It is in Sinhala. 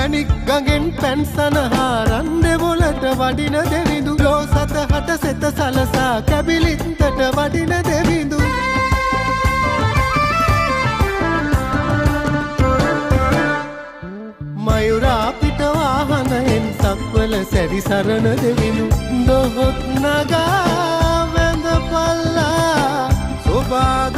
මැණික් ගඟෙන් පැන් සනහා රන්දෙවලට වඩින දෙවිඳු ලෝ සතහට සෙත සලසා කැබිලිත්තට වඩින දෙවිඳු මයුරා පිට වාහනයෙන් සක්වල සැරිසරන දෙවිඳු දොහොත් නගා වැඳ පල්ලා සෝබා